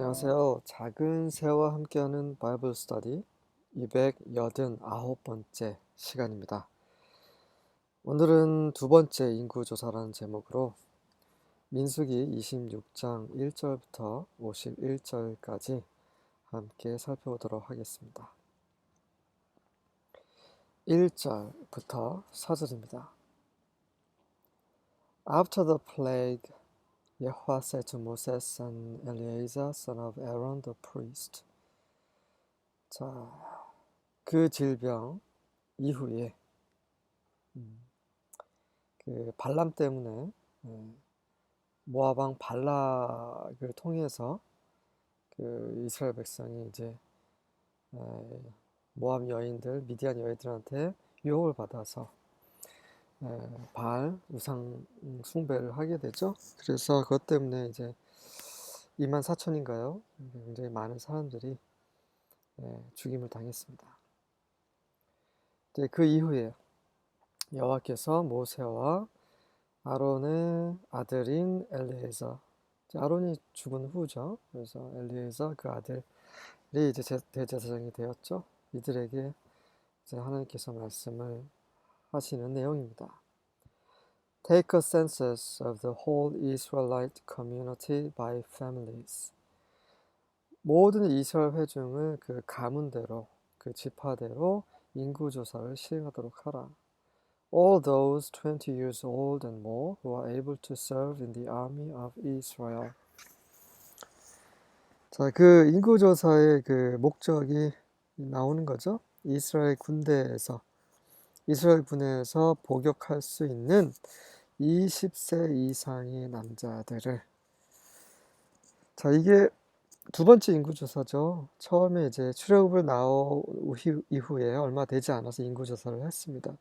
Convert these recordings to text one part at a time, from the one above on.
안녕하세요. 작은 새와 함께하는 바이블 스터디 289번째 시간입니다. 오늘은 두 번째 인구조사라는 제목으로 민수기 26장 1절부터 51절까지 함께 살펴보도록 하겠습니다. 1절부터 4절입니다. After the plague, Yahweh said to Moses and Eleazar, son of Aaron the priest. 자, 그 질병 이후에 그 발람 때문에 모압 왕 발락을 통해서 그 이스라엘 백성이 이제 모압 여인들, 미디안 여인들한테 유혹을 받아서 바알 우상 숭배를 하게 되죠. 그래서 그것 때문에 이제 24,000인가요? 굉장히 많은 사람들이 죽임을 당했습니다. 그 이후에 여호와께서 모세와 아론의 아들인 엘리에zer, 아론이 죽은 후죠. 그래서 엘리에zer 그 아들이 이제 대제사장이 되었죠. 이들에게 이제 하나님께서 말씀을 하시는 내용입니다. Take a census of the whole Israelite community by families. 모든 이스라엘 회중을 그 가문대로, 그 지파대로 인구조사를 시행하도록 하라. All those 20 years old and more who are able to serve in the army of Israel. 자, 그 인구조사의 그 목적이 나오는 거죠. 이스라엘 군대에서, 이스라엘 군에서 복역할 수 있는 20세 이상의 남자들을. 자, 이게 두 번째 인구조사죠. 처음에 이제 출애굽을 나온 이후에 얼마 되지 않아서 인구조사를 했습니다.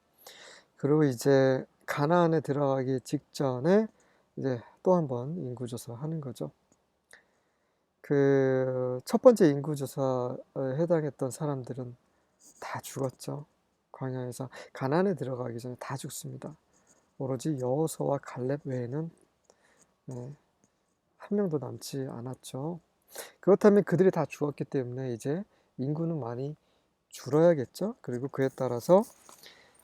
그리고 이제 가나안에 들어가기 직전에 이제 또 한 번 인구조사를 하는 거죠. 그 첫 번째 인구조사에 해당했던 사람들은 다 죽었죠. 광야에서 가나안에 들어가기 전에 다 죽습니다. 오로지 여호수아와 갈렙 외에는 한 명도 남지 않았죠. 그렇다면 그들이 다 죽었기 때문에 이제 인구는 많이 줄어야겠죠. 그리고 그에 따라서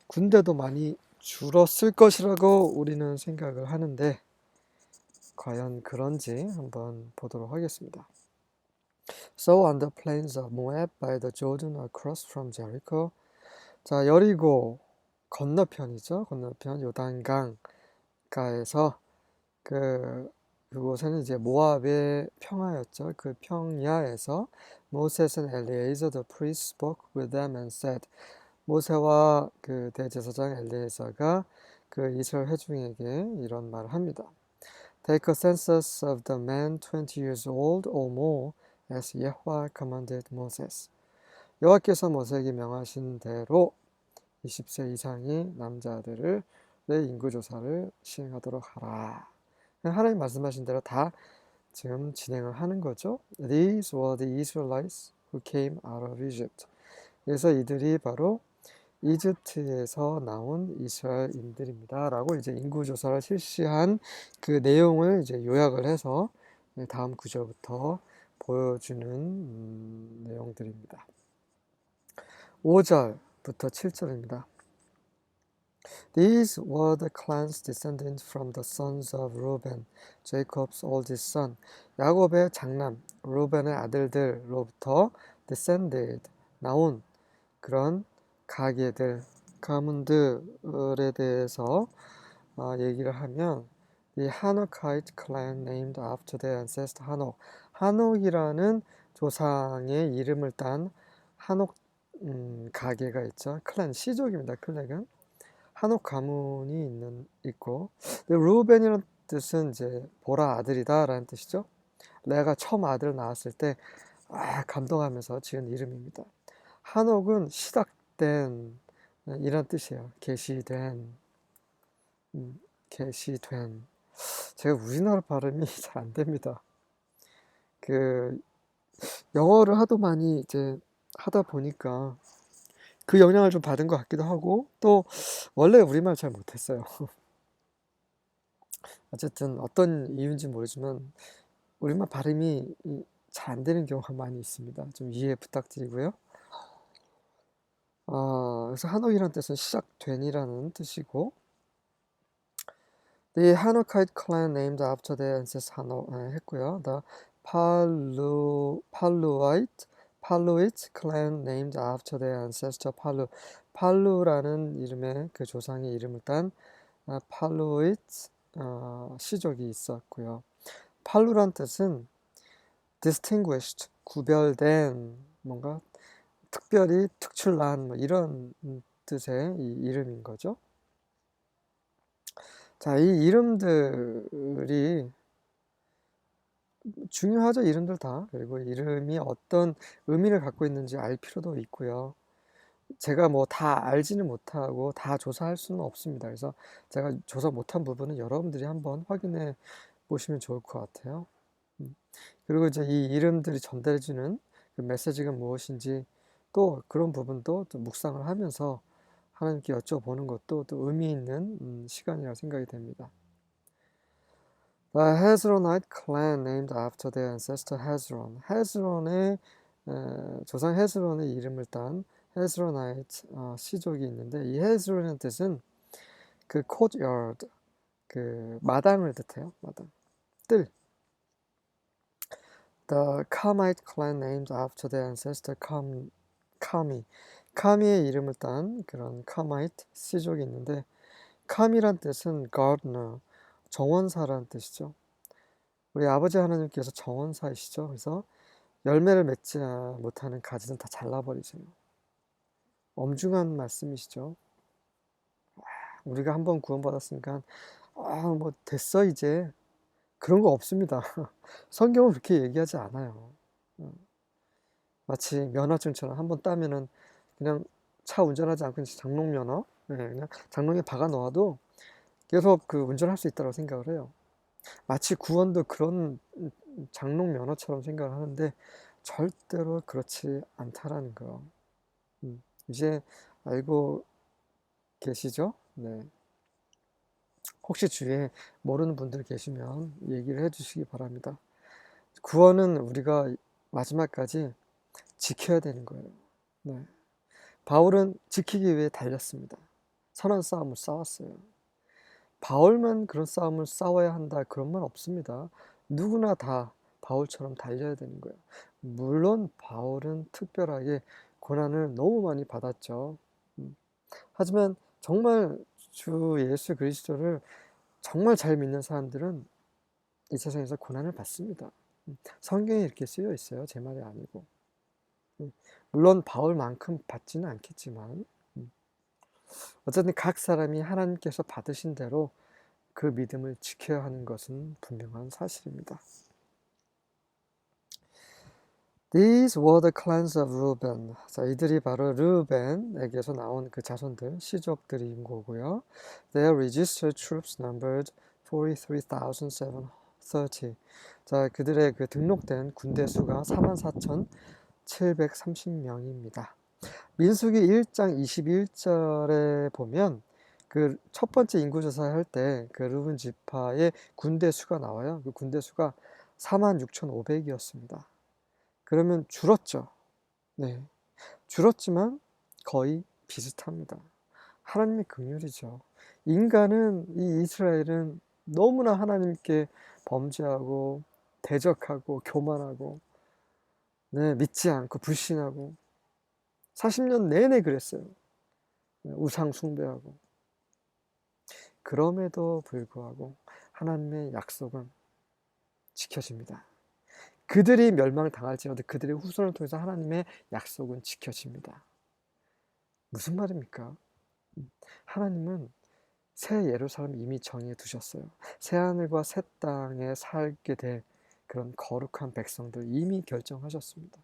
군대도 많이 줄었을 것이라고 우리는 생각을 하는데 과연 그런지 한번 보도록 하겠습니다. So on the plains of Moab by the Jordan across from Jericho. 자, 여리고 건너편이죠. 건너편 요단강가에서 그곳에는 이제 모압의 평야였죠. 그 평야에서 Moses and Eleazar the priest spoke with them and said. 모세와 그 대제사장 엘리에서가 그 이스라엘 회중에게 이런 말을 합니다. Take a census of the men 20 years old or more, as Yahweh commanded Moses. 여호와께서 모세에게 명하신 대로 20세 이상의 남자들의 인구조사를 시행하도록 하라. 하나님 말씀하신 대로 다 지금 진행을 하는 거죠. These were the Israelites who came out of Egypt. 그래서 이들이 바로 이집트에서 나온 이스라엘인들입니다. 라고 이제 인구조사를 실시한 그 내용을 이제 요약을 해서 다음 구절부터 보여주는 내용들입니다. 5절부터 7절입니다. These were the clans descended from the sons of Reuben, Jacob's oldest son. 야곱의 장남, 루벤의 아들들로부터 descended, 나온 그런 가게들, 가문들에 대해서 얘기를 하면 The Hanokite clan named after their ancestor Hanok. 한옥이라는 조상의 이름을 딴 한옥 가게가 있죠. 클랜, 시족입니다. 클랜은 한옥 가문이 있고 루벤이라는 뜻은 이제 보라 아들이다라는 뜻이죠. 레아가 처음 아들을 낳았을 때 감동하면서 지은 이름입니다. 한옥은 시작된 이란 뜻이에요. 계시된. 제가 우리나라 발음이 잘 안 됩니다. 그 영어를 하도 많이 이제 하다 보니까 그 영향을 좀 받은 것 같기도 하고 또 원래 우리말 잘 못했어요. 어쨌든 어떤 이유인지 모르지만 우리말 발음이 잘 안 되는 경우가 많이 있습니다. 좀 이해 부탁드리고요. 그래서 한옥이라는 뜻은 시작된이라는 뜻이고, The Hanokite clan named after their ancestor 한옥 했고요. The Paluite clan named after their ancestor 팔루라는 이름의 그 조상의 이름을 딴 팔루이트 시족이 있었고요. 팔루란 뜻은 distinguished, 구별된, 뭔가 특별히 특출난 뭐 이런 뜻의 이 이름인 거죠. 자, 이 이름들이 중요하죠, 이름들 다. 그리고 이름이 어떤 의미를 갖고 있는지 알 필요도 있고요. 제가 뭐 다 알지는 못하고 다 조사할 수는 없습니다. 그래서 제가 조사 못한 부분은 여러분들이 한번 확인해 보시면 좋을 것 같아요. 그리고 이제 이 이름들이 전달해주는 그 메시지가 무엇인지 또 그런 부분도 좀 묵상을 하면서 하나님께 여쭤보는 것도 또 의미 있는 시간이라고 생각이 됩니다. The Hezronite clan named after their ancestor Hezron. 헤스론의 조상 헤스론의 이름을 딴 헤스론ite 시족이 있는데 이 헤스론의 뜻은 그 courtyard, 그 마당을 뜻해요. 마당, 뜰. The Kamite clan named after their ancestor Kami. 카미의 이름을 딴 그런 카마이트 시족이 있는데 카미란 뜻은 gardener, 정원사라는 뜻이죠. 우리 아버지 하나님께서 정원사이시죠. 그래서 열매를 맺지 못하는 가지는 다 잘라버리세요. 엄중한 말씀이시죠. 우리가 한번 구원받았으니까 뭐 됐어 이제 그런 거 없습니다. 성경은 그렇게 얘기하지 않아요. 마치 면허증처럼 한번 따면은 그냥 차 운전하지 않고 장롱 면허, 그냥 장롱에 박아 놓아도 계속 그 운전할 수 있다고 생각을 해요. 마치 구원도 그런 장롱 면허처럼 생각을 하는데 절대로 그렇지 않다라는 거. 이제 알고 계시죠? 네. 혹시 주위에 모르는 분들 계시면 얘기를 해주시기 바랍니다. 구원은 우리가 마지막까지 지켜야 되는 거예요. 네. 바울은 지키기 위해 달렸습니다. 선한 싸움을 싸웠어요. 바울만 그런 싸움을 싸워야 한다 그런 말 없습니다. 누구나 다 바울처럼 달려야 되는 거예요. 물론 바울은 특별하게 고난을 너무 많이 받았죠. 하지만 정말 주 예수 그리스도를 정말 잘 믿는 사람들은 이 세상에서 고난을 받습니다. 성경에 이렇게 쓰여 있어요. 제 말이 아니고. 물론 바울만큼 받지는 않겠지만 어쨌든 각 사람이 하나님께서 받으신 대로 그 믿음을 지켜야 하는 것은 분명한 사실입니다. These were the clans of Reuben. 자, 이들이 바로 르벤에게서 나온 그 자손들, 시족들인 거고요. Their registered troops numbered 43,730. 자, 그들의 그 등록된 군대 수가 44,730명입니다. 민수기 1장 21절에 보면 그 첫 번째 인구조사할 때 그 르븐 지파의 군대 수가 나와요. 그 군대 수가 46,500이었습니다. 그러면 줄었죠. 네. 줄었지만 거의 비슷합니다. 하나님의 긍휼이죠. 인간은, 이 이스라엘은 너무나 하나님께 범죄하고 대적하고 교만하고 네, 믿지 않고 불신하고 40년 내내 그랬어요. 우상 숭배하고. 그럼에도 불구하고 하나님의 약속은 지켜집니다. 그들이 멸망을 당할지라도 그들의 후손을 통해서 하나님의 약속은 지켜집니다. 무슨 말입니까? 하나님은 새 예루살렘 이미 정해 두셨어요. 새 하늘과 새 땅에 살게 될 그런 거룩한 백성들 이미 결정하셨습니다.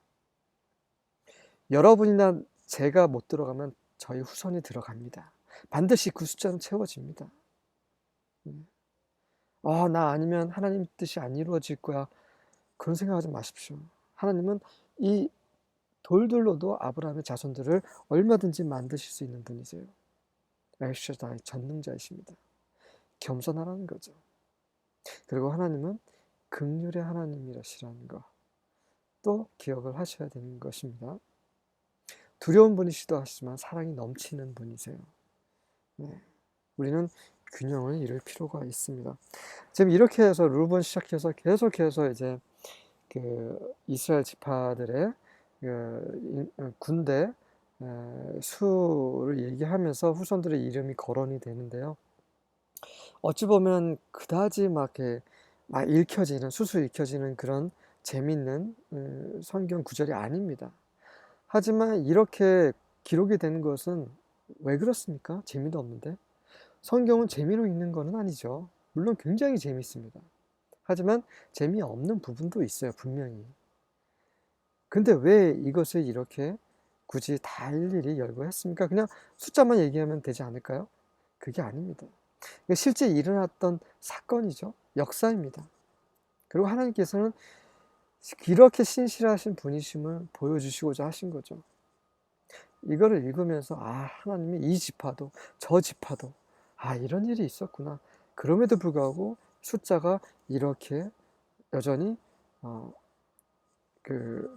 여러분이나 제가 못 들어가면 저희 후손이 들어갑니다. 반드시 그 숫자는 채워집니다. 나 아니면 하나님 뜻이 안 이루어질 거야. 그런 생각하지 마십시오. 하나님은 이 돌들로도 아브라함의 자손들을 얼마든지 만드실 수 있는 분이세요. 엘shaddai 전능자이십니다. 겸손하라는 거죠. 그리고 하나님은 긍휼의 하나님이라시라는 거. 또 기억을 하셔야 되는 것입니다. 두려운 분이시도 하시지만 사랑이 넘치는 분이세요. 네. 우리는 균형을 이룰 필요가 있습니다. 지금 이렇게 해서 룰본 시작해서 계속해서 이제 그 이스라엘 지파들의 군대 수를 얘기하면서 후손들의 이름이 거론이 되는데요. 어찌 보면 그다지 막 이렇게 막 읽혀지는 수수 읽혀지는 그런 재밌는 성경 구절이 아닙니다. 하지만 이렇게 기록이 되는 것은 왜 그렇습니까? 재미도 없는데. 성경은 재미로 읽는 것은 아니죠. 물론 굉장히 재밌습니다. 하지만 재미없는 부분도 있어요, 분명히. 근데 왜 이것을 이렇게 굳이 다 일일이 열거했습니까? 그냥 숫자만 얘기하면 되지 않을까요? 그게 아닙니다. 실제 일어났던 사건이죠. 역사입니다. 그리고 하나님께서는 이렇게 신실하신 분이심을 보여주시고자 하신 거죠. 이거를 읽으면서 하나님이 이 지파도 저 지파도 이런 일이 있었구나. 그럼에도 불구하고 숫자가 이렇게 여전히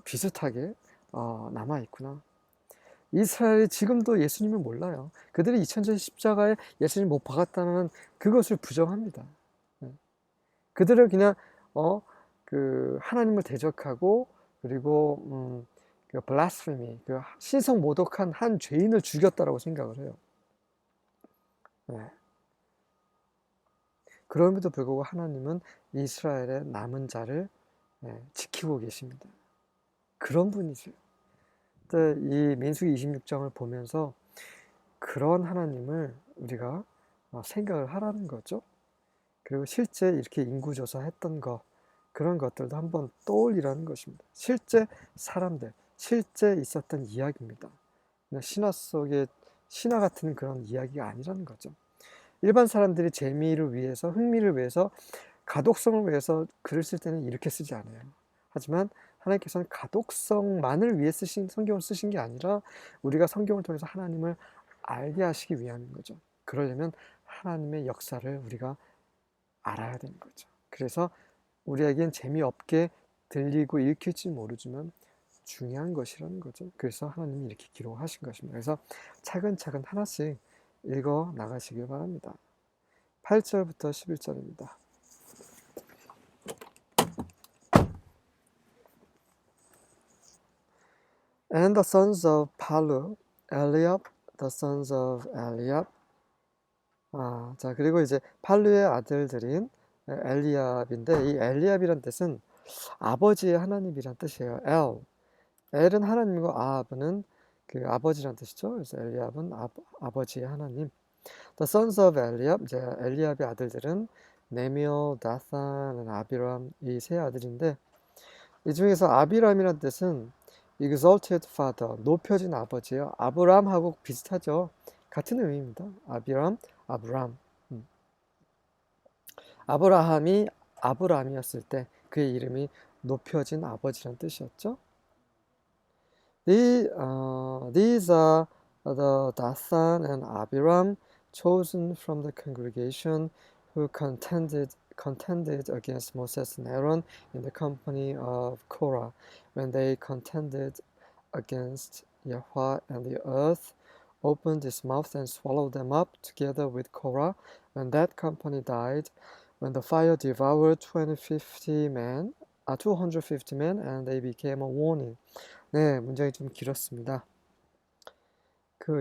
비슷하게 남아있구나. 이스라엘이 지금도 예수님을 몰라요. 그들이 2000년 십자가에 예수님 못 박았다는 그것을 부정합니다. 그들은 그냥 하나님을 대적하고 그리고 블라스페미, 신성 모독한 한 죄인을 죽였다라고 생각을 해요. 네. 그럼에도 불구하고 하나님은 이스라엘의 남은 자를 지키고 계십니다. 그런 분이세요. 이 민수기 26장을 보면서 그런 하나님을 우리가 생각을 하라는 거죠. 그리고 실제 이렇게 인구조사 했던 그런 것들도 한번 떠올리라는 것입니다. 실제 사람들, 실제 있었던 이야기입니다. 신화 속의 신화 같은 그런 이야기가 아니라는 거죠. 일반 사람들이 재미를 위해서, 흥미를 위해서, 가독성을 위해서 글을 쓸 때는 이렇게 쓰지 않아요. 하지만 하나님께서는 가독성만을 위해 성경을 쓰신 게 아니라 우리가 성경을 통해서 하나님을 알게 하시기 위함인 거죠. 그러려면 하나님의 역사를 우리가 알아야 되는 거죠. 그래서 우리에겐 재미없게 들리고 읽힐지 모르지만 중요한 것이라는 거죠. 그래서 하나님이 이렇게 기록하신 것입니다. 그래서 차근차근 하나씩 읽어 나가시길 바랍니다. 8절부터 11절입니다. And the sons of Palu, Eliab, the sons of Eliab. 자, 그리고 이제 팔루의 아들들인 엘리압인데, 이 엘리압이란 뜻은 아버지의 하나님이란 뜻이에요. 엘은 하나님이고 아합은 그 아버지란 뜻이죠. 그래서 엘리압은 아버지의 하나님. The sons of Eliab, 이제 엘리압의 아들들은 네미오, 다산, 아비람, 이 세 아들인데, 이 중에서 아비람이란 뜻은 exalted father, 높여진 아버지예요. 아브람하고 비슷하죠. 같은 의미입니다. 아브람. 아브라함이 아브람이었을 때 그의 이름이 높여진 아버지란 뜻이었죠. These are the Dathan and Abiram chosen from the congregation who contended against Moses and Aaron in the company of Korah when they contended against Yahweh, and the earth opened its mouth and swallowed them up together with Korah when that company died, when the fire devoured 250 men and they became a warning. 네, 문장이 좀 길었습니다.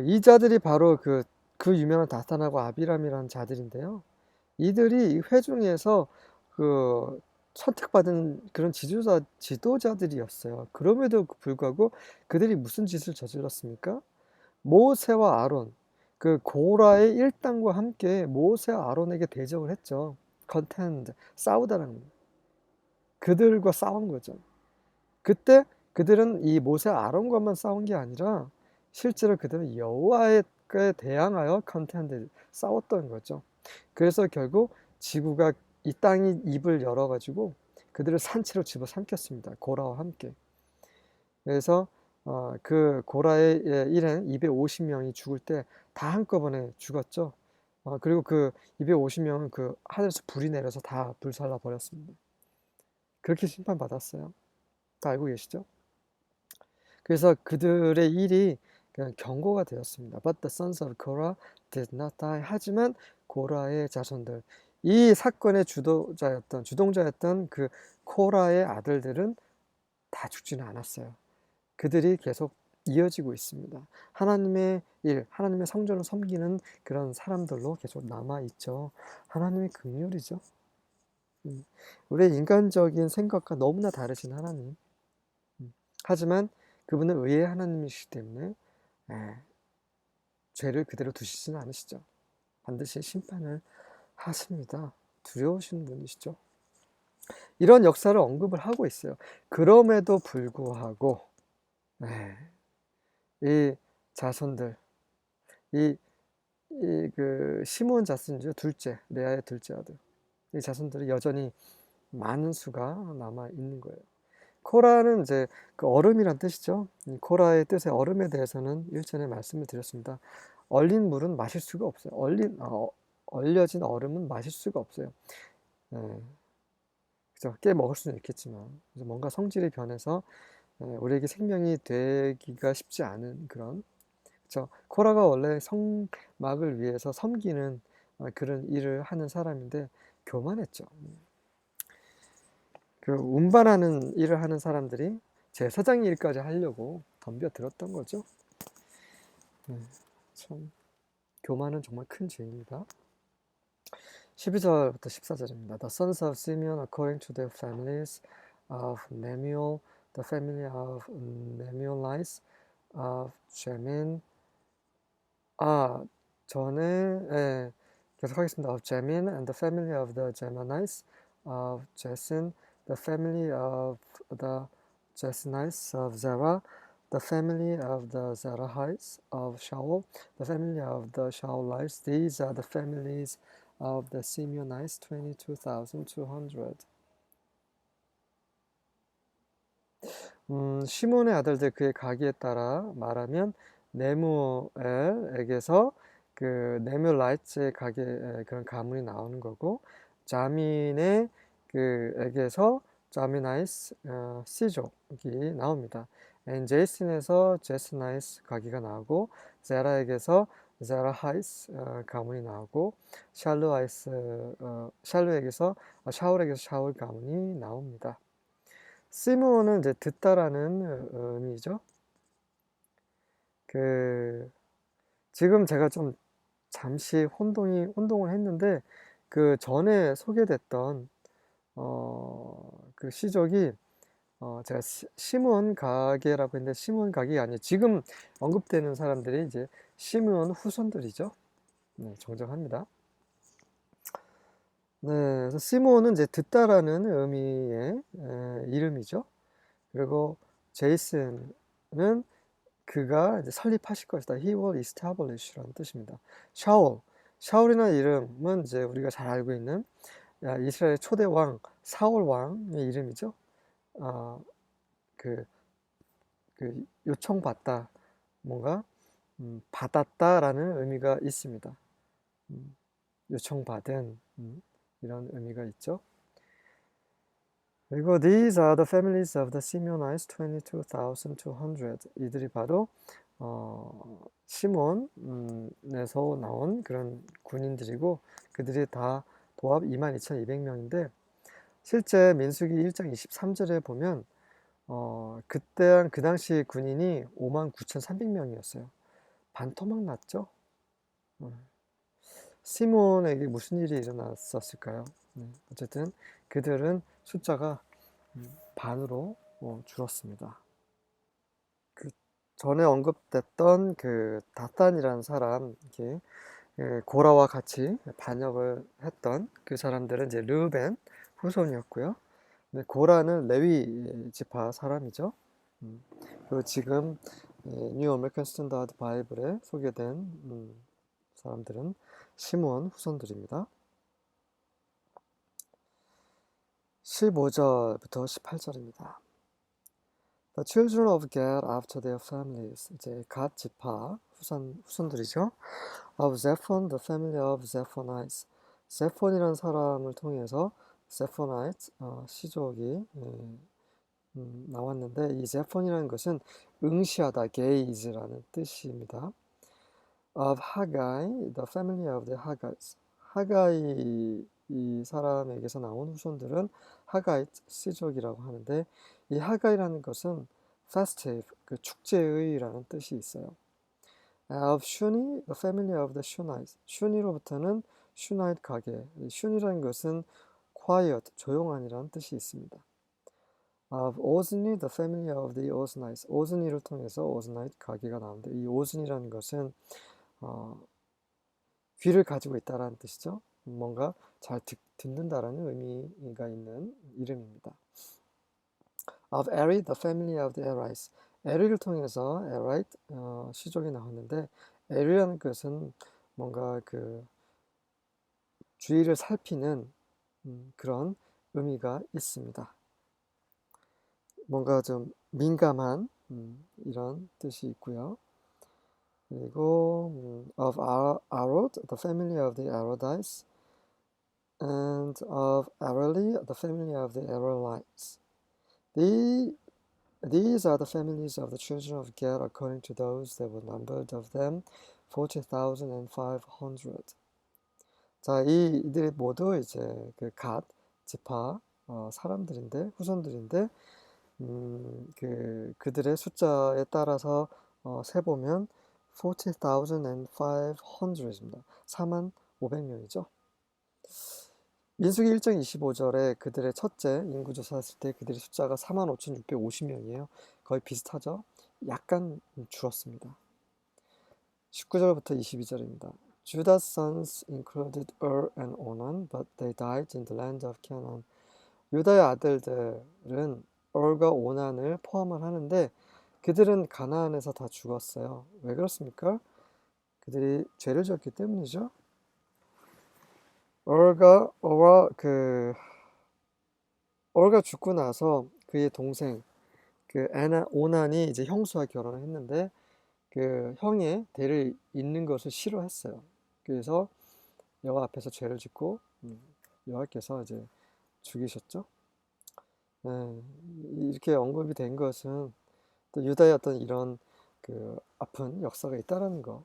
이 자들이 바로 그 유명한 다산하고 아비람이라는 자들인데요. 이들이 회중에서 선택받은 그런 지도자들이었어요. 그럼에도 불구하고 그들이 무슨 짓을 저질렀습니까? 모세와 아론, 고라의 일당과 함께 모세와 아론에게 대적을 했죠. contend, 싸우다라는 거예요. 그들과 싸운 거죠. 그때 그들은 이 모세와 아론과만 싸운 게 아니라 실제로 그들은 여호와께 대항하여 contend, 싸웠던 거죠. 그래서 결국 지구가 이 땅이 입을 열어가지고 그들을 산채로 집어삼켰습니다. 고라와 함께. 그래서 그 고라의 일행 250명이 죽을 때 다 한꺼번에 죽었죠. 그리고 그 250명은 하늘에서 불이 내려서 다 불살라 버렸습니다. 그렇게 심판받았어요. 다 알고 계시죠? 그래서 그들의 일이 그냥 경고가 되었습니다. But the sons of Korah did not die. 하지만 고라의 자손들, 이 사건의 주동자였던 그 코라의 아들들은 다 죽지는 않았어요. 그들이 계속 이어지고 있습니다. 하나님의 일, 하나님의 성전을 섬기는 그런 사람들로 계속 남아있죠. 하나님의 긍휼이죠. 우리의 인간적인 생각과 너무나 다르신 하나님. 하지만 그분은 의의 하나님이시기 때문에 죄를 그대로 두시지는 않으시죠. 반드시 심판을 하십니다. 두려우신 분이시죠. 이런 역사를 언급을 하고 있어요. 그럼에도 불구하고 이 자손들, 그 시므온 자손이죠. 둘째, 레아의 둘째 아들. 이 자손들이 여전히 많은 수가 남아 있는 거예요. 코라는 이제 그 얼음이란 뜻이죠. 이 코라의 뜻의 얼음에 대해서는 일전에 말씀을 드렸습니다. 얼린 물은 마실 수가 없어요. 얼려진 얼음은 마실 수가 없어요. 그죠? 꽤 먹을 수는 있겠지만 뭔가 성질이 변해서 우리에게 생명이 되기가 쉽지 않은 그런, 그죠? 코라가 원래 성막을 위해서 섬기는 그런 일을 하는 사람인데 교만했죠. 그 운반하는 일을 하는 사람들이 제사장 일까지 하려고 덤벼들었던 거죠. 참 교만은 정말 큰 죄입니다. 12절부터 14절입니다. The sons of Simeon according to their families of Nemuel, the family of Nemuelites, of Jamin, 전에 계속하겠습니다. Of Jamin and the family of the Jamanites, of Jesin, the family of the Jesenites, of Zerah, the family of the Zerahites, of Shaul, the family of the Shaulites. These are the families of the Simeonites, 22,200. 시몬의 아들들 그의 가기에 따라 말하면 네무엘에게서 그 네뮤라이츠의 가게 그런 가문이 나오는 거고, 자민의 그에게서 자미나이스 시족이 나옵니다. 제이슨에서 제스나이스 가기가 나오고, 제라에게서 제라하이스 가문이 나오고, 샬루에게서 샤울에게서 샤울 가문이 나옵니다. 시므온은 이제 듣다라는 의미죠. 지금 제가 좀 잠시 혼동을 했는데, 그 전에 소개됐던 그 시족이 제가 시므온 가게라고 했는데 시므온 가게가 아니에요. 지금 언급되는 사람들이 이제 시므온 후손들이죠. 네, 정정합니다. 네, 그래서 시므온은 이제 듣다라는 의미의 이름이죠. 그리고 제이슨은 그가 이제 설립하실 것이다. He will establish라는 뜻입니다. 샤울이라는 이름은 이제 우리가 잘 알고 있는 이스라엘 초대 왕 사울 왕의 이름이죠. 그 요청받다, 뭔가 받았다라는 의미가 있습니다. 요청받은 이런 의미가 있죠. 그리고 these are the families of the Simeonites, 22,200. 이들이 바로 시몬에서 나온 그런 군인들이고, 그들이 다 도합 22,200명인데 실제 민수기 1장 23절에 보면 그 당시 군인이 59,300명이었어요. 반토막 났죠. 시몬에게 무슨 일이 일어났었을까요? 어쨌든 그들은 숫자가 반으로 줄었습니다. 그 전에 언급됐던 그 다단이라는 사람, 이렇게 고라와 같이 반역을 했던 그 사람들은 이제 르벤 후손이었고요. 고라는 레위 지파 사람이죠. 그리고 지금 뉴 아메리칸 스탠다드 바이블에 소개된 사람들은 시므온 후손들입니다. 15절부터 18절입니다. The children of Gad after their families, 이제 갓 지파 후손들이죠. Of Zephon, the family of Zephonites. 제폰이라는 사람을 통해서 Zephonites 시족이 나왔는데 이 제폰이라는 것은 응시하다, gaze라는 뜻입니다. Of Haggai, the family of the Haggai's. 하가이 이 사람에게서 나온 후손들은 하가이 씨족이라고 하는데 이 하가이라는 것은 festive, 그 축제의라는 뜻이 있어요. Of Shuni, the family of the Shunites. 슈니로부터는 슈나이트 가게. 슈니라는 것은 quiet, 조용한이라는 뜻이 있습니다. Of Ozni, the family of the Oznites. 오즈니를 통해서 오즈나이트 가게가 나오는데 이 오즈니라는 것은 귀를 가지고 있다라는 뜻이죠. 뭔가 잘 듣는다라는 의미가 있는 이름입니다. Of Eri, the family of the Erites. 에리를 통해서 Erite 시족이 나왔는데 에리라는 것은 뭔가 그 주위를 살피는 그런 의미가 있습니다. 뭔가 좀 민감한 이런 뜻이 있고요. 그리고 of Arod, the family of the Arodites, and of Areli, the family of the Arelites. These are the families of the children of Gad according to those that were numbered of them, 40,500. 자, 이들이 모두 이제 그 갓, 지파 사람들인데 후손들인데 그들의 숫자에 따라서 세보면 40,500입니다. 45,500명이죠. 민수기 1장 25절에 그들의 첫째 인구조사했을 때 그들의 숫자가 45,650명이에요. 거의 비슷하죠? 약간 줄었습니다. 19절부터 22절입니다. Judah's sons included and Onan, but they died in the land of Canaan. 유다의 아들들은 과 오난을 포함을 하는데 그들은 가나안에서 다 죽었어요. 왜 그렇습니까? 그들이 죄를 지었기 때문이죠. 얼가 죽고 나서 그의 동생 오난이 이제 형수와 결혼을 했는데 그 형의 대를 잇는 것을 싫어했어요. 그래서 여호와 앞에서 죄를 짓고 여호와께서 이제 죽이셨죠. 네, 이렇게 언급이 된 것은 또 유다의 어떤 이런 그 아픈 역사가 있다라는 거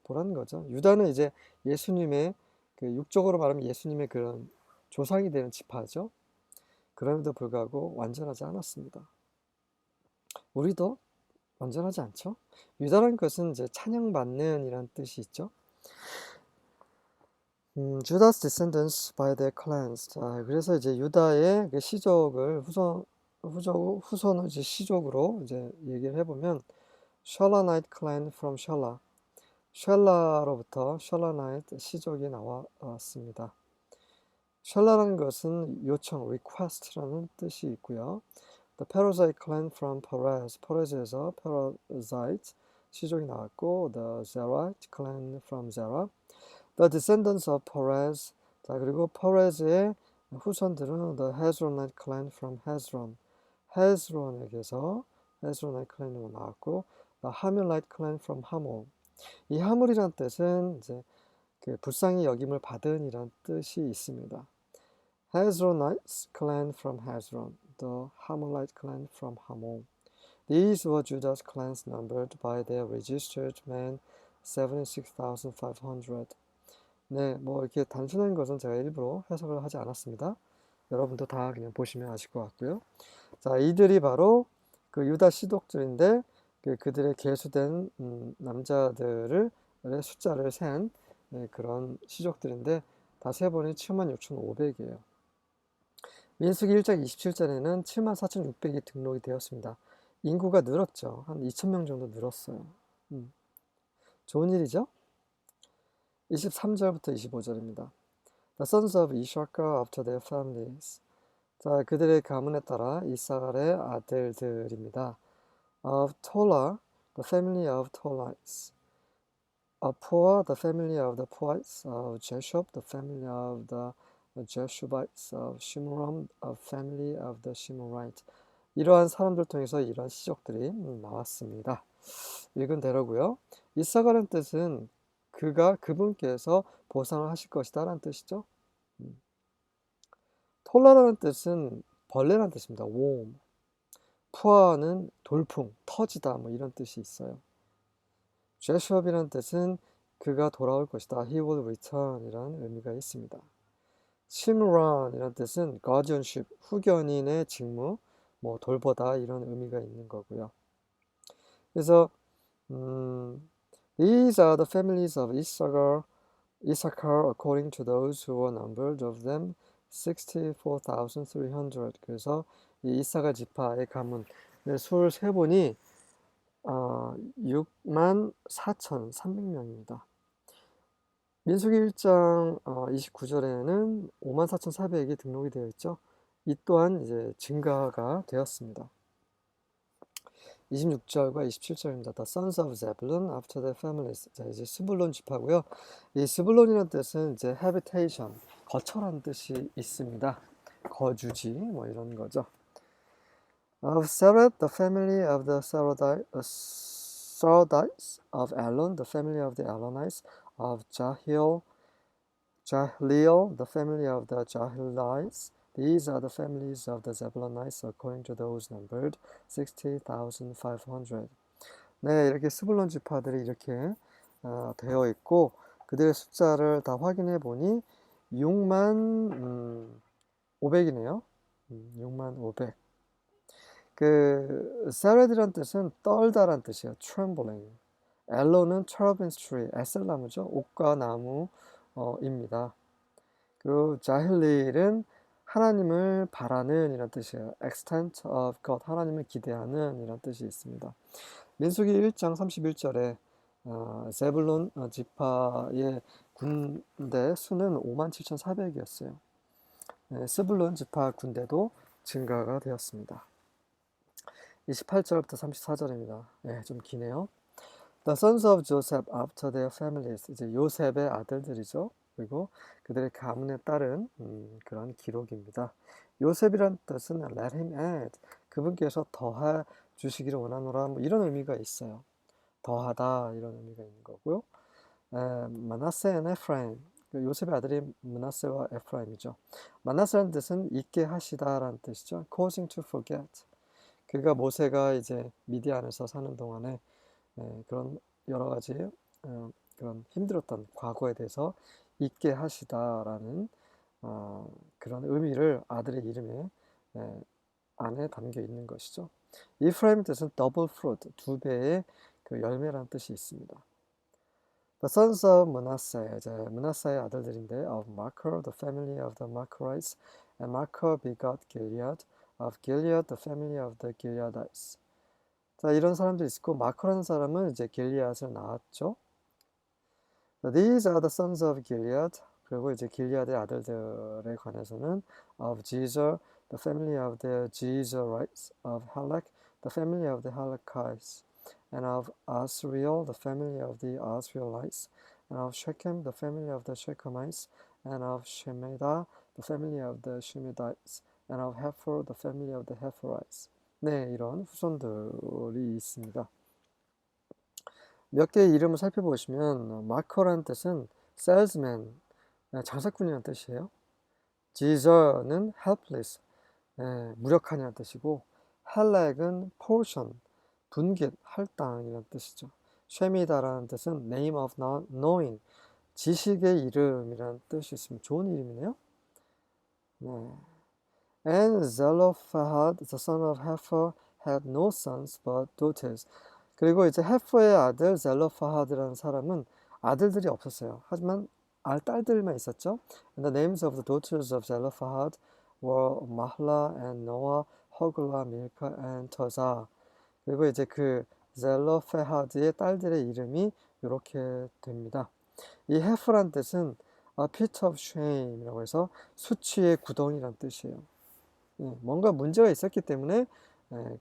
보라는 거죠. 유다는 이제 예수님의 그 육적으로 말하면 예수님의 그런 조상이 되는 지파죠. 그럼에도 불구하고 완전하지 않았습니다. 우리도 완전하지 않죠. 유다라는 것은 이제 찬양받는 이란 뜻이 있죠. Judah's descendants by their clans. 자, 그래서 이제 유다의 그 시족을 후손을 이제 시족으로 이제 얘기를 해보면 Shalonite clan from Shelah. 샬라로부터 샬라나이트 시족이 나왔습니다. 샬라라는 것은 요청, request라는 뜻이 있고요. The Perizzite clan from Perez, 페레즈에서 Perizzite 시족이 나왔고, the Zerahite clan from Zerah, the descendants of Perez. 자, 그리고 페레즈의 후손들은 the Hezronite clan from Hezron, 헤스론에게서 헤스론의 클랜으로 나왔고, the Hamulite clan from Hamul. 이 하물이란 뜻은 이제 그 불쌍히 여김을 받은 이란 뜻이 있습니다. Hezronites clan from Hezron, the Hamulite clan from Hamul. These were Judah's clans numbered by their registered men 76,500. 네, 뭐 이렇게 단순한 것은 제가 일부러 해석을 하지 않았습니다. 여러분도 다 그냥 보시면 아실 것 같고요. 자, 이들이 바로 그 유다 시독들인데 그들의 계수된 남자들의 숫자를 센 그런 시족들인데 다 세보니 76,500이에요. 민수기 1장 27절에는 74,600이 등록이 되었습니다. 인구가 늘었죠. 한 2,000명 정도 늘었어요. 좋은 일이죠? 23절부터 25절입니다. The sons of Issachar after their families. 자, 그들의 가문에 따라 이사갈의 아들들입니다. Of Tola, the family of Tolites. Of Puah, the family of the Puites. Of Jeshub, the family of the Jeshubites. Of Shimron, the family of the Shimonites. 이러한 사람들 통해서 이러한 시족들이 나왔습니다. 읽은 대로고요. 이사갈은 뜻은 그분께서 보상을 하실 것이다 라는 뜻이죠. 톨라라는 뜻은 벌레라는 뜻입니다. worm. puor는 돌풍, 터지다 뭐 이런 뜻이 있어요. 제슈업이라는 뜻은 그가 돌아올 것이다. He will return 이라는 의미가 있습니다. 심런 이라는 뜻은 guardianship, 후견인의 직무, 뭐 돌보다 이런 의미가 있는 거고요. 그래서 these are the families of Issachar according to those who were numbered of them 64,300. 그래서 이 이사가 지파의 가문 술 세보니 64,300명입니다. 민수기 1장 29절에는 54,400이 등록이 되어 있죠. 이 또한 이제 증가가 되었습니다. 26절과 27절입니다. The sons of Zebulun after their families. 자, 이제 스불론 지파고요. 이 스불론이라는 뜻은 이제 habitation, 거처란 뜻이 있습니다. 거주지 뭐 이런 거죠. Of Sered, the family of the Seredites, of Elon, the family of the Elonites, of Jahleel, the family of the Jahilites. These are the families of the Zebulonites according to those numbered 60,500. 네, 이렇게 스불론 지파들이 이렇게 되어 있고 그들의 숫자를 다 확인해 보니 6만 500이네요. 6만 500. 그 세레드란 뜻은 떨다란 뜻이에요. trembling. 엘로는 terebinth tree, 에셀나무죠. 옥과 나무입니다. 그리고 자힐릴은 하나님을 바라는 이란 뜻이에요. extent of God, 하나님을 기대하는 이란 뜻이 있습니다. 민수기 1장 31절에 세불론 지파의 군대 수는 57,400이었어요. 네, 스불론 지파 군대도 증가가 되었습니다. 28절부터 34절입니다. 네, 좀 기네요. The sons of Joseph after their families. 이제 요셉의 아들들이죠. 그리고 그들의 가문에 따른 그런 기록입니다. 요셉이란 뜻은 let him add. 그분께서 더해 주시기를 원하노라. 뭐 이런 의미가 있어요. 더하다 이런 의미가 있는 거고요. 마나세 and 에프라임. 요셉의 아들이 마나세와 에프라임이죠. 마나세라는 뜻은 잊게 하시다라는 뜻이죠. causing to forget. 그가 모세가 이제 미디안에서 사는 동안에 그런 여러 가지 그런 힘들었던 과거에 대해서 잊게 하시다라는 그런 의미를 아들의 이름에 안에 담겨 있는 것이죠. 이프라임 뜻은 double fruit, 두 배의 그 열매라는 뜻이 있습니다. The sons of Manasseh, 이제 문하세의 아들들인데 of Machir, the family of the Machirites, and Machir begot Gilead, of Gilead, the family of the Gileadites. 자, 이런 사람도 있고 마크라는 사람은 이제 길리앗을 낳았죠. These are the sons of Gilead. 그리고 이제 길리앗의 아들들에 관해서는 of Jezer, the family of the Jezerites, of Halak, the family of the Halakites, and of Asriel, the family of the Asrielites, and of Shechem, the family of the Shechemites, and of Shemida, the family of the Shemedites, and of Hefer, the family of the Heferites. 네, 이런 후손들이 있습니다. 몇 개의 이름을 살펴보시면 마커라는 뜻은 salesman, 장사꾼이라는 뜻이에요. Jezer는 helpless, 무력하냐는 뜻이고 Halak은 portion, 분깃, 할당이라는 뜻이죠. Shemida라는 뜻은 name of not knowing, 지식의 이름이라는 뜻이 있습니다. 좋은 이름이네요. 네. And Zelophehad, the son of Hepher, had no sons but daughters. 그리고 이제 헤퍼의 아들 젤로파하드라는 사람은 아들들이 없었어요. 하지만 딸들만 있었죠. And the names of the daughters of Zelophehad were Mahla and Noah, Hogla, Milka and Toza. 그리고 이제 그 젤로페하드의 딸들의 이름이 이렇게 됩니다. 이 헤프란 뜻은 a pit of shame이라고 해서 수치의 구덩이란 뜻이에요. 뭔가 문제가 있었기 때문에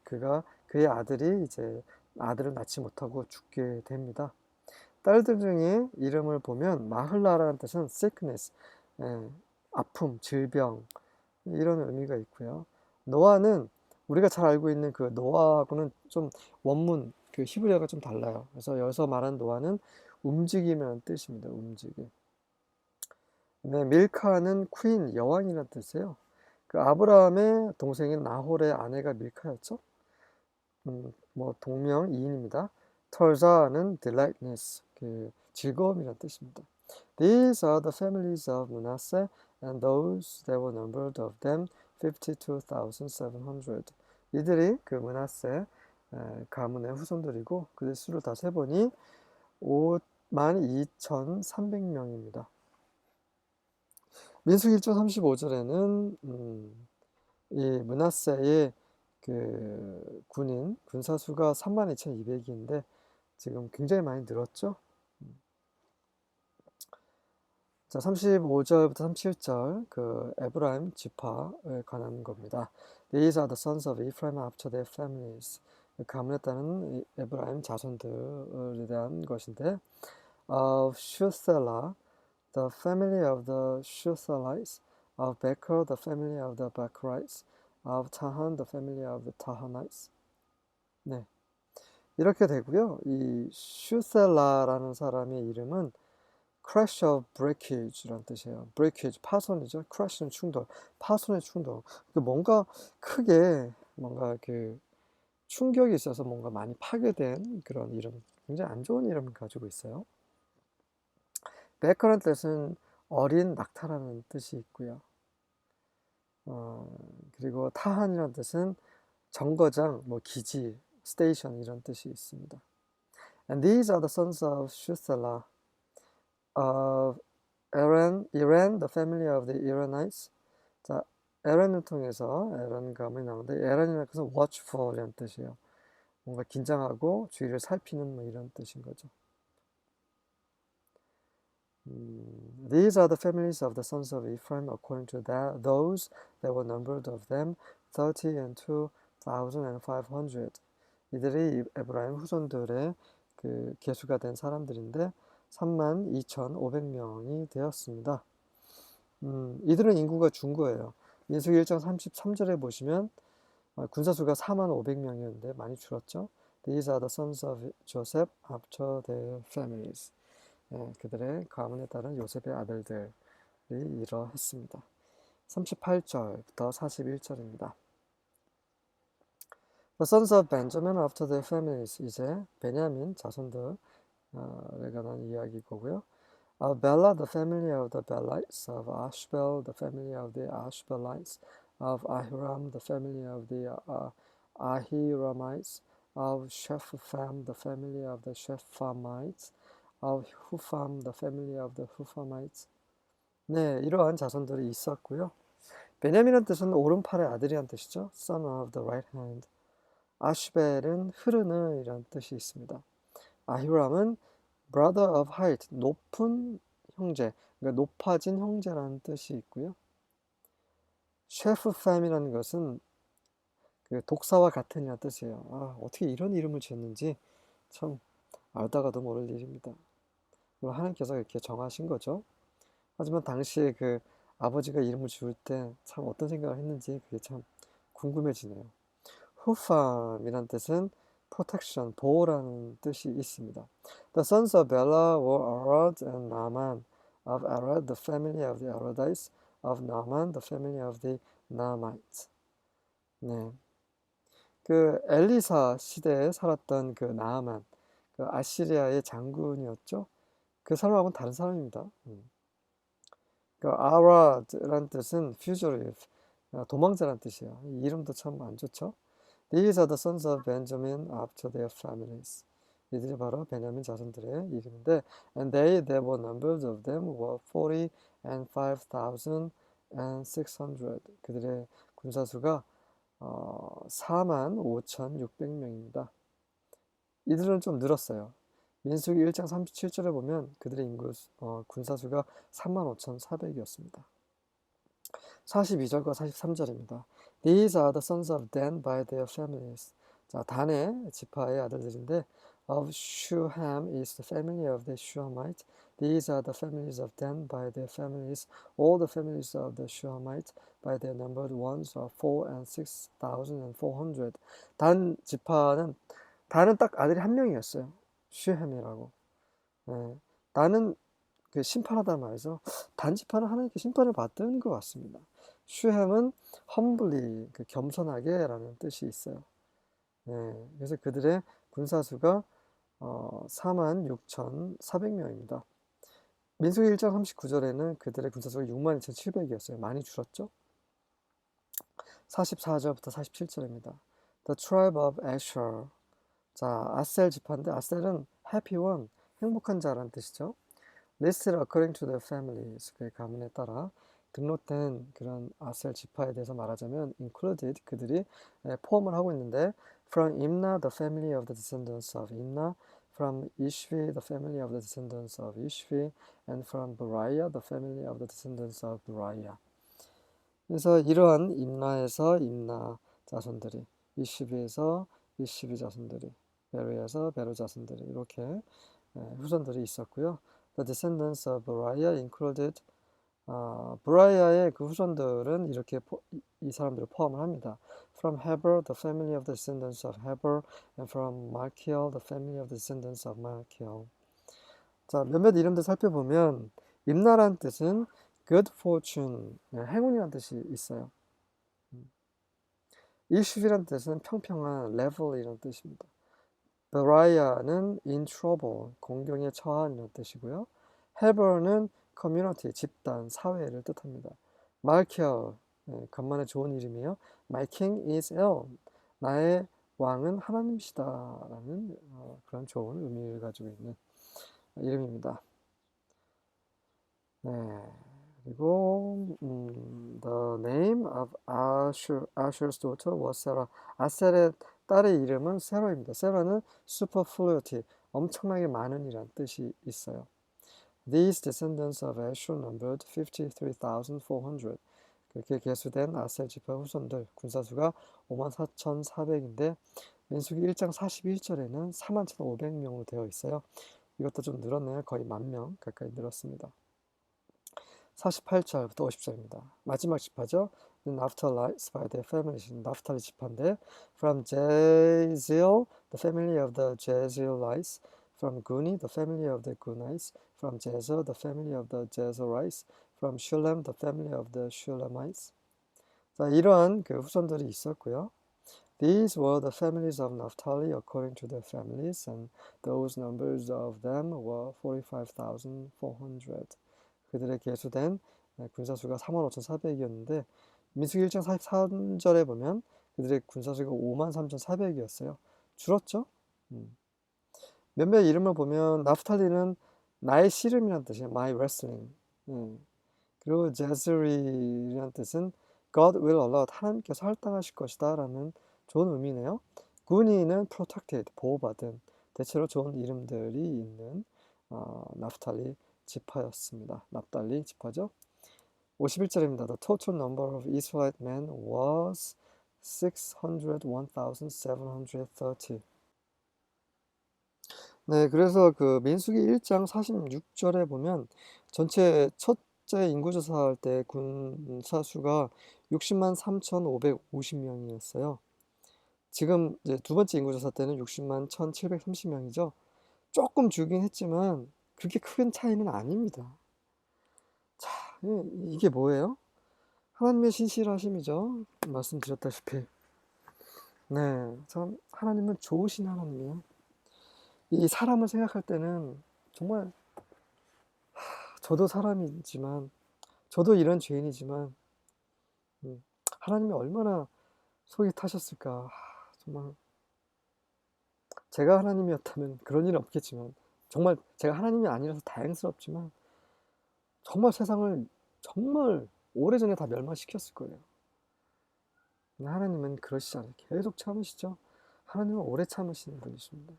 그의 아들이 이제 아들을 낳지 못하고 죽게 됩니다. 딸들 중에 이름을 보면 마흘라라는 뜻은 sickness, 아픔, 질병 이런 의미가 있고요. 노아는 우리가 잘 알고 있는 그 노아하고는 좀 원문 그 히브리어가 좀 달라요. 그래서 여기서 말하는 노아는 움직임이라는 뜻입니다. 움직임. 네, 밀카는 여왕이라는 뜻이에요. 그 아브라함의 동생인 나홀의 아내가 밀카였죠. 뭐 동명이인입니다. 털자는 delightness, 그 즐거움이란 뜻입니다. These are the families of Manasseh, and those that were numbered of them 52,700. 이들이 그 므낫세 가문의 후손들이고 그들 수를 다 세보니 52,300명입니다. 민수기 1장 35절에는 이 므낫세의 그 군사수가 32,200인데 지금 굉장히 많이 늘었죠. 자, 35절부터 37절 그 에브라임 지파에 관한 겁니다. These are the sons of Ephraim after their families. 가문에 따른 에브라임 자손들에 대한 것인데, of Shuthelah, the family of the Shuthelites, of Becher, the family of the Becherites, of Tahan, the family of the Tahanites. 네, 이렇게 되고요. 이 슈셀라라는 사람의 이름은 crash of breakage라는 뜻이에요. breakage 파손이죠. crash는 충돌, 파손의 충돌. 뭔가 크게 뭔가 그 충격이 있어서 뭔가 많이 파괴된 그런 이름, 굉장히 안 좋은 이름을 가지고 있어요. 베커라는 뜻은 어린 낙타라는 뜻이 있고요. 그리고 타한이라는 뜻은 정거장, 뭐 기지, 스테이션 이런 뜻이 있습니다. And these are the sons of Shuthelah, of Iran, the family of the Iranites. 자, 에란을 통해서 에란 가문이 나오는데 에란이라는 것은 watchful이라는 뜻이에요. 뭔가 긴장하고 주위를 살피는 뭐 이런 뜻인 거죠. These are the families of the sons of Ephraim according to those that were numbered of them 32,500. 이들이 에브라임 후손들의 그 계수가 된 사람들인데 32,500명이 되었습니다. 이들은 인구가 준 거예요. 민수기 1장 33절에 보시면 군사수가 45,000명이었는데 많이 줄었죠. These are the sons of Joseph after their families. 그들의 가문에 따른 요셉의 아들들이 이러했습니다. 38절부터 41절입니다. The sons of Benjamin after their families. 이제 베냐민 자손들에 관한 이야기고요. Of Bela, the family of the Belites. Of Ashbel, the family of the Ashbelites. Of Ahiram, the family of the Ahiramites. Of Shepham, the family of the Shephamites. Of Hupham, the family of the Huphamites. 네, 이러한 자손들이 있었고요. 베냐민이라는 뜻은 오른팔의 아들이란 뜻이죠. Son of the right hand. 아슈벨은 흐르는 이란 뜻이 있습니다. 아히람은 brother of height, 높은 형제, 그러니까 높아진 형제라는 뜻이 있고요. 셰프팜이라는 것은 그 독사와 같은 이란 뜻이에요. 어떻게 이런 이름을 지었는지 참 알다가도 모를 일입니다. 하나님께서 이렇게 정하신 거죠. 하지만 당시에 그 아버지가 이름을 지을 때 참 어떤 생각을 했는지 그게 참 궁금해지네요. 후팜이란 뜻은 protection, 보호라는 뜻이 있습니다. The sons of Bela were Arad and Naaman. Of Arad, the family of the Aradites. Of Naaman, the family of the Naamites. 네, 그 엘리사 시대에 살았던 그 나아만, 그 아시리아의 장군이었죠. 그 사람하고는 다른 사람입니다. 그 아라드란 뜻은 fugitive, 도망자란 뜻이에요. 이 이름도 참 안 좋죠. These are the sons of Benjamin after their families. 이들이 바로 베냐민 자손들의 이름인데, and they that were numbered of them were 40,5,600. 그들의 군사수가 45,600명입니다. 이들은 좀 늘었어요. 민수기 1장 37절에 보면 그들의 군사수가 35,400이었습니다. 42절과 43절입니다. These are the sons of Dan by their families. 자, 단의 지파의 아들들인데, of Shuham is the family of the Shuhamites. These are the families of Dan by their families. All the families of the Shuhamites by their numbered ones are 4 and 6,400. 단 지파는 단은 딱 아들이 한 명이었어요. 슈햄이라고. 단은 그 심판하다 말이죠. 단지파는 하나님께 심판을 받는 것 같습니다. 슈햄은 humbly, 그 겸손하게라는 뜻이 있어요. 네, 그래서 그들의 군사수가 46,400명입니다. 민수기 1장 39절에는 그들의 군사수가 62,700이었어요. 많이 줄었죠? 44절부터 47절입니다. The tribe of Asher. 자, 아셀 지파인데 아셀은 happy one, 행복한 자라는 뜻이죠. Listed according to their families. 그의 가문에 따라 등록된 그런 아셀 지파에 대해서 말하자면 included, 그들이 포함을 하고 있는데 from Imna, the family of the descendants of Imna, from Ishvi, the family of the descendants of Ishvi, and from Beriah, the family of the descendants of Beriah. 그래서 이러한 임나에서 임나 자손들이, 이시비에서 이시비 자손들이, 베르에서 베르 자손들이 이렇게 후손들이 있었고요. The descendants of Beriah included, 브라이아의 그 후손들은 이렇게 이 사람들을 포함을 합니다. From Heber, the family of the descendants of Heber, and from Malkiel, the family of the descendants of Malkiel. 자, 몇몇 이름들 살펴보면 임나라는 뜻은 good fortune, 행운이라는 뜻이 있어요. 이슈비라는 뜻은 평평한, level 이런 뜻입니다. 베라이아는 in trouble, 공경에 처한 이런 뜻이고요. 헤버는 community, 집단, 사회를 뜻합니다. 말키얼, 간만에 좋은 이름이에요. My king is El, 나의 왕은 하나님이시다 라는 그런 좋은 의미를 가지고 있는 이름입니다. 네. 그리고 the name of Asher's daughter was Sarah. 아셀의 딸의 이름은 세라입니다. 세라는 superfluity, 엄청나게 많은이란 뜻이 있어요. These descendants of Asher numbered 53,400. 그렇게 계수된 아셀 지파 후손들 군사수가 54,400인데 민수기 1장 41절에는 41,500명으로 되어 있어요. 이것도 좀 늘었네요. 거의 10,000명 가까이 늘었습니다. 48절부터 50절입니다. 마지막 지파죠. Naphtalites by their families. 나프탈리 지파인데 from Jezreel, the family of the Jezreelites. From Guni, the family of the Gunites. From Jezer, the family of the Jezerites. From Shulem, the family of the Shulemites. 자, 이러한 그 후손들이 있었고요. These were the families of Naphtali according to their families, and those numbers of them were 45,400. 그들의 계수된 군사수가 35,400이었는데 민수기 1장 43절에 보면 그들의 군사수가 53,400이었어요. 줄었죠? 몇몇 이름을 보면 나프탈리는 나의 씨름이라는 뜻이에요. My wrestling. 그리고 제스리라는 뜻은 God will allow, 하나님께서 할당하실 것이다 라는 좋은 의미네요. 구니는 protected, 보호받은, 대체로 좋은 이름들이 있는 나프탈리 지파였습니다. 납달리 지파죠. 51절입니다. The total number of Israelite men was 601,730. 네, 그래서 그 민수기 1장 46절에 보면 전체 첫째 인구조사할 때 군사수가 60만 3,550명이었어요. 지금 이제 두 번째 인구조사 때는 60만 1,730명이죠. 조금 줄긴 했지만 그렇게 큰 차이는 아닙니다. 자, 이게 뭐예요? 하나님의 신실하심이죠. 말씀드렸다시피. 네, 참 하나님은 좋으신 하나님이에요. 이 사람을 생각할 때는 정말 저도 사람이지만 저도 이런 죄인이지만 하나님이 얼마나 속이 타셨을까. 정말 제가 하나님이었다면 그런 일은 없겠지만 정말 제가 하나님이 아니라서 다행스럽지만 정말 세상을 정말 오래전에 다 멸망시켰을 거예요. 근데 하나님은 그러시지 않아요. 계속 참으시죠. 하나님은 오래 참으시는 분이십니다.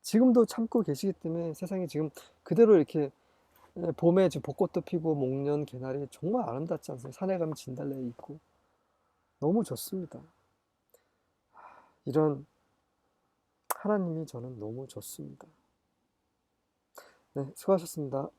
지금도 참고 계시기 때문에 세상이 지금 그대로 이렇게 봄에 지금 벚꽃도 피고 목련, 개나리 정말 아름답지 않습니까? 산에 가면 진달래 있고 너무 좋습니다. 이런 하나님이 저는 너무 좋습니다. 네, 수고하셨습니다.